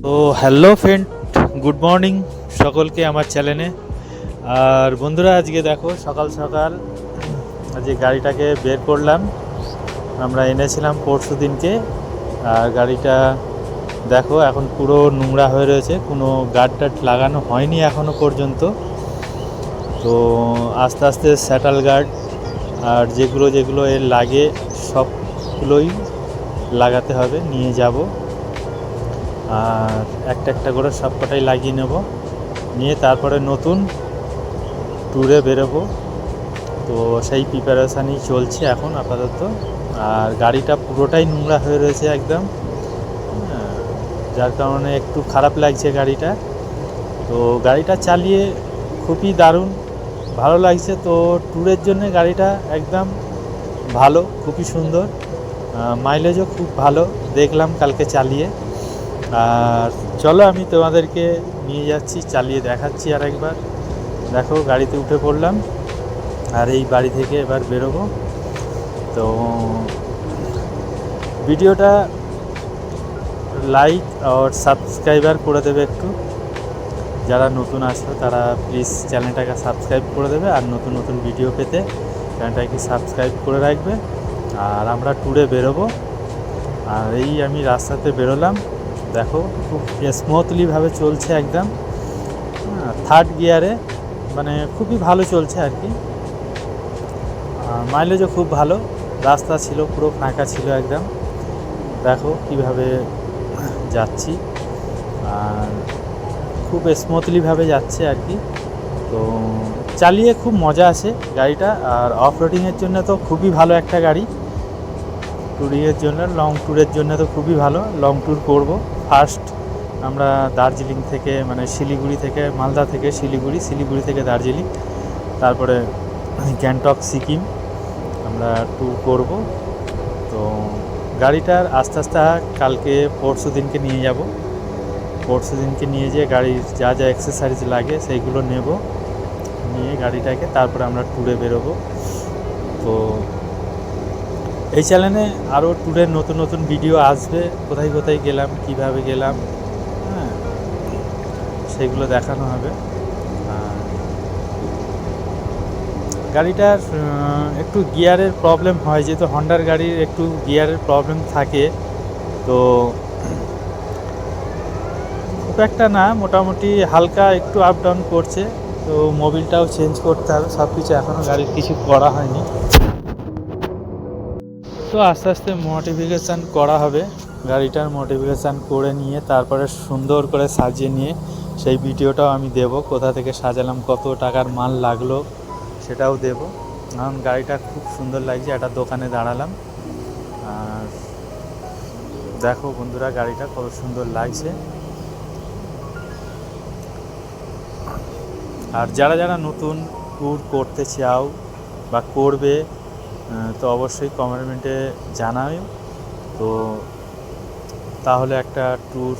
তো hello friend, good morning সকলকে আমার চ্যানেলে। আর বন্ধুরা, আজকে দেখো সকাল সকাল আজকে গাড়িটাকে বের করলাম। আমরা এনেছিলাম পরশু দিনকে। আর গাড়িটা দেখো এখন পুরো নোংরা হয়ে রয়েছে, কোনো গার্ড টার্ড লাগানো হয়নি এখনও পর্যন্ত। তো আস্তে আস্তে স্যাটেল গার্ড আর যেগুলো যেগুলো এর লাগে সবগুলোই লাগাতে হবে, নিয়ে যাব। আর একটা একটা করে সব কটাই লাগিয়ে নেব, নিয়ে তারপরে নতুন ট্যুরে বেরোবো। তো সেই প্রিপারেশানই চলছে এখন আপাতত। আর গাড়িটা পুরোটাই নোংরা হয়ে রয়েছে একদম, যার কারণে একটু খারাপ লাগছে গাড়িটা। তো গাড়িটা চালিয়ে খুবই দারুণ ভালো লাগছে। তো ট্যুরের জন্য গাড়িটা একদম ভালো, খুবই সুন্দর, মাইলেজও খুব ভালো দেখলাম কালকে চালিয়ে। আর চলো আমি তোমাদেরকে নিয়ে যাচ্ছি, চালিয়ে দেখাচ্ছি আর একবার। দেখো গাড়িতে উঠে পড়লাম আর এই বাড়ি থেকে এবার বেরোবো। তো ভিডিওটা লাইক আর সাবস্ক্রাইবার করে দেবে একটু, যারা নতুন আসো তারা প্লিজ চ্যানেলটাকে সাবস্ক্রাইব করে দেবে। আর নতুন নতুন ভিডিও পেতে চ্যানেলটাকে সাবস্ক্রাইব করে রাখবে। আর আমরা ট্যুরে বেরোবো। আর এই আমি রাস্তাতে বেরোলাম, দেখো খুব স্মুথলিভাবে চলছে একদম, থার্ড গিয়ারে, মানে খুবই ভালো চলছে আর কি। মাইলেজও খুব ভালো, রাস্তা ছিল পুরো ফাঁকা ছিল একদম। দেখো কিভাবে যাচ্ছি, আর খুব স্মুথলিভাবে যাচ্ছে আর কি। তো চালিয়ে খুব মজা আছে গাড়িটা। আর অফ রোডিংয়ের জন্য তো খুবই ভালো একটা গাড়ি, ট্যুরিংয়ের জন্য, লং ট্যুরের জন্য তো খুবই ভালো। লং ট্যুর করব ফার্স্ট আমরা দার্জিলিং থেকে, মানে শিলিগুড়ি থেকে, মালদা থেকে শিলিগুড়ি, শিলিগুড়ি থেকে দার্জিলিং, তারপরে গ্যাংটক সিকিম আমরা ট্যুর করব। তো গাড়িটার আস্তে আস্তে কালকে পরশু দিনকে নিয়ে যাব। পরশু দিনকে নিয়ে যেয়ে গাড়ির যা যা অ্যাক্সেসরিজ লাগে সেইগুলো নেব, নিয়ে গাড়িটাকে তারপরে আমরা ট্যুরে বেরোবো। তো এই চ্যানেলে আরও ট্যুরের নতুন নতুন ভিডিও আসবে, কোথায় কোথায় গেলাম, কিভাবে গেলাম, হ্যাঁ, সেগুলো দেখানো হবে। গাড়িটার একটু গিয়ারের প্রবলেম হয়, যেহেতু হন্ডার গাড়ির একটু গিয়ারের প্রবলেম থাকে। তো খুব একটা না, মোটামুটি হালকা একটু আপ ডাউন করছে। তো মোবিলটাও চেঞ্জ করতে হবে, সব কিছু এখনও গাড়ির কিছু করা হয়নি। তো আস্তে আস্তে মডিফিকেশান করা হবে, গাড়িটার মডিফিকেশান করে নিয়ে তারপরে সুন্দর করে সাজিয়ে নিয়ে সেই ভিডিওটাও আমি দেব, কোথা থেকে সাজালাম, কত টাকার মাল লাগলো সেটাও দেব। কারণ গাড়িটা খুব সুন্দর লাগছে। একটা দোকানে দাঁড়ালাম, আর দেখো বন্ধুরা গাড়িটা কত সুন্দর লাগছে। আর যারা যারা নতুন ট্যুর করতে চাও বা করবে, তো অবশ্যই কমেন্টে জানাও। তো তাহলে একটা ট্যুর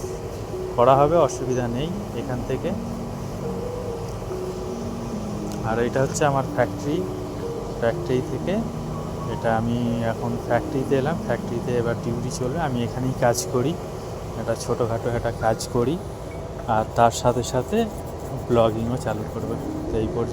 করা হবে, অসুবিধা নেই এখান থেকে। আর এটা হচ্ছে আমার ফ্যাক্টরি থেকে এটা আমি এখন ফ্যাক্টরিতে এলাম। ফ্যাক্টরিতে এবার ডিউটি চলবে, আমি এখানেই কাজ করি, একটা ছোটোখাটো একটা কাজ করি। আর তার সাথে সাথে ব্লগিংও চালু করবে। তো এই